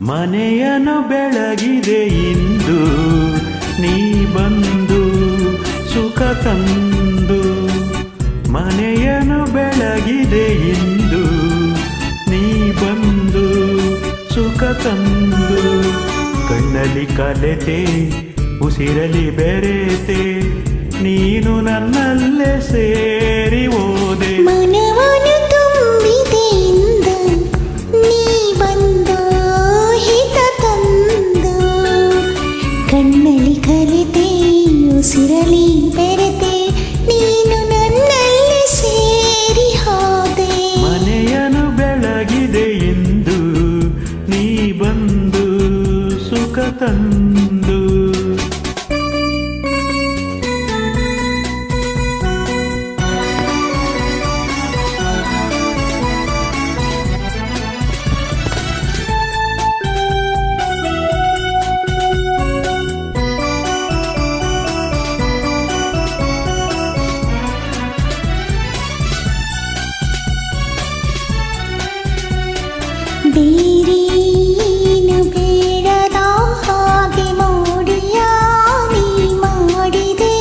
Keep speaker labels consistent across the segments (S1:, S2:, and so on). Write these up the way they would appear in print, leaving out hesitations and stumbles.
S1: ಮನೆಯನ್ನು ಬೆಳಗಿದೆ ಇಂದು ನೀ ಬಂದು ಸುಖ ತಂದು. ಮನೆಯನ್ನು ಬೆಳಗಿದೆ ಇಂದು ನೀ ಬಂದು ಸುಖ ತಂದು. ಕಣ್ಣಲ್ಲಿ ಕಲೆತೆ ಉಸಿರಲಿ ಬೆರೆತೆ ನೀನು ನನ್ನಲ್ಲೇ ಸೇರಿ ಹೋದೆ.
S2: ಮನವನ್ನು ತುಂಬಿದೆಯಿಂದ ನೀ ಬಂದು ಹಿತ ತಂದು. ಕಣ್ಣಲ್ಲಿ ಕಲಿತೆ ಉಸಿರಲಿ ಬೆರೆತೆ ನೀನು ನನ್ನಲ್ಲಿ ಸೇರಿ ಹೋದೆ.
S1: ಮನೆಯನ್ನು ಬೆಳಗಿದೆ ಎಂದು ನೀ ಬಂದು ಸುಖ ತಂದು.
S2: ಬೇರೇನು ಬೇಡದ ಹಾಗೆ ಮೋಡಿಯ ನೀ ಮಾಡಿದೆ.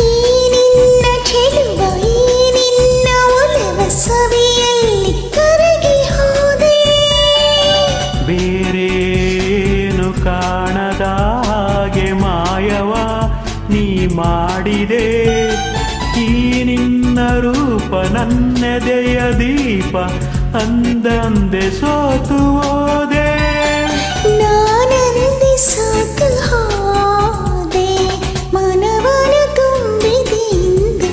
S2: ಈ ನಿನ್ನ ಚೆಲುವ ಈ ನಿನ್ನ ಒಲವ ಸವಿಯಲ್ಲಿ ಕರಗಿ ಹೋದೆ.
S1: ಬೇರೇನು ಕಾಣದ ಹಾಗೆ ಮಾಯವ ನೀ ಮಾಡಿದೆ. ಈ ನಿನ್ನ ರೂಪ ನನ್ನೆದೆಯ ದೀಪ ಅಂದಂದೆ ಸೋತು ಹೋದೆ.
S2: ನಾನಂದೆ ಸೋತು ಹೋದೆ. ಮನವನ್ನು ತುಂಬಿದೆಯಿಂದ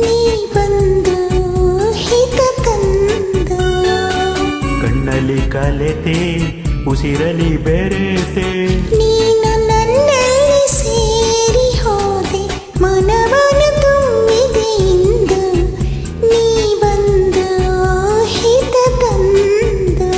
S2: ನೀ ಬಂದು ಹಿತ ತಂದು.
S1: ಕಣ್ಣಲ್ಲಿ ಕಲೆತೆ ಉಸಿರಲಿ ಬೆರೆತೆ
S2: ನೀನು ನನ್ನಲ್ಲಿ ಸೇರಿ ಹೋದೆ. ಮನವನ್ನು ತುಂಬಿದೆಯಿಂದ ನೀ ಬಂದು ಹಿತ ತಂದು.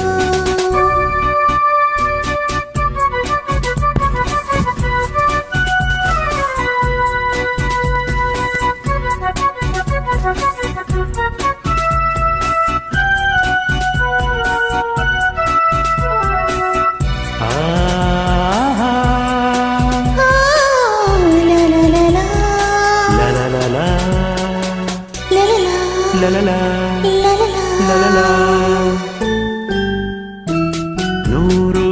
S1: ನೂರು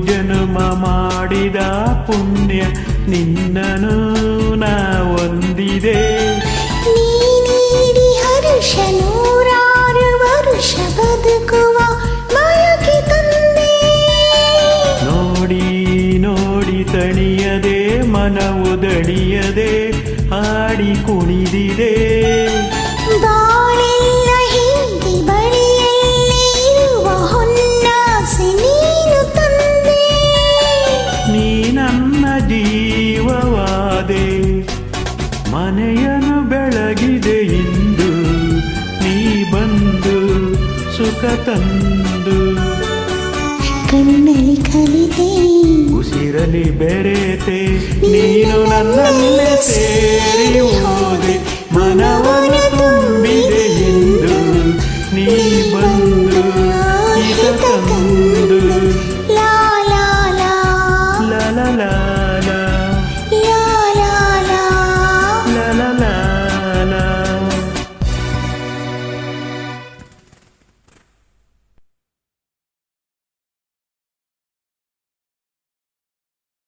S1: ಜನ್ಮ ಮಾಡಿದ ಪುಣ್ಯ ನಿನ್ನನು ನಾ ಹೊಂದಿದೆ.
S2: ನೀಡಿ ಹರುಷ ನೂರಾರು ವರುಷ ಬದುಕುವ ಬಯಕೆ ತಂದೆ.
S1: ನೋಡಿ ನೋಡಿ ತಣಿಯದೆ ಮನವು ದಣಿಯದೆ ಹಾಡಿ ಕುಣಿದಿದೆ.
S2: ಬಾಳೆಲ್ಲ ಹಿಂದಿ ಬಳಿಯಲ್ಲೇ ಇರುವ ಹೊನ್ನಾಸೆ ನೀನು ತಂದೆ.
S1: ನೀ ನನ್ನ ಜೀವವಾದೆ. ಮನೆಯನ್ನು ಬೆಳಗಿದೆ ಇಂದು ನೀ ಬಂದು ಸುಖ ತಂದು.
S2: ಕಣ್ಣಲ್ಲಿ ಕಲಿತೆ
S1: ಉಸಿರಲಿ ಬೆರೆತೆ ನೀನು ನನ್ನಲ್ಲೇ ಸೇರಿ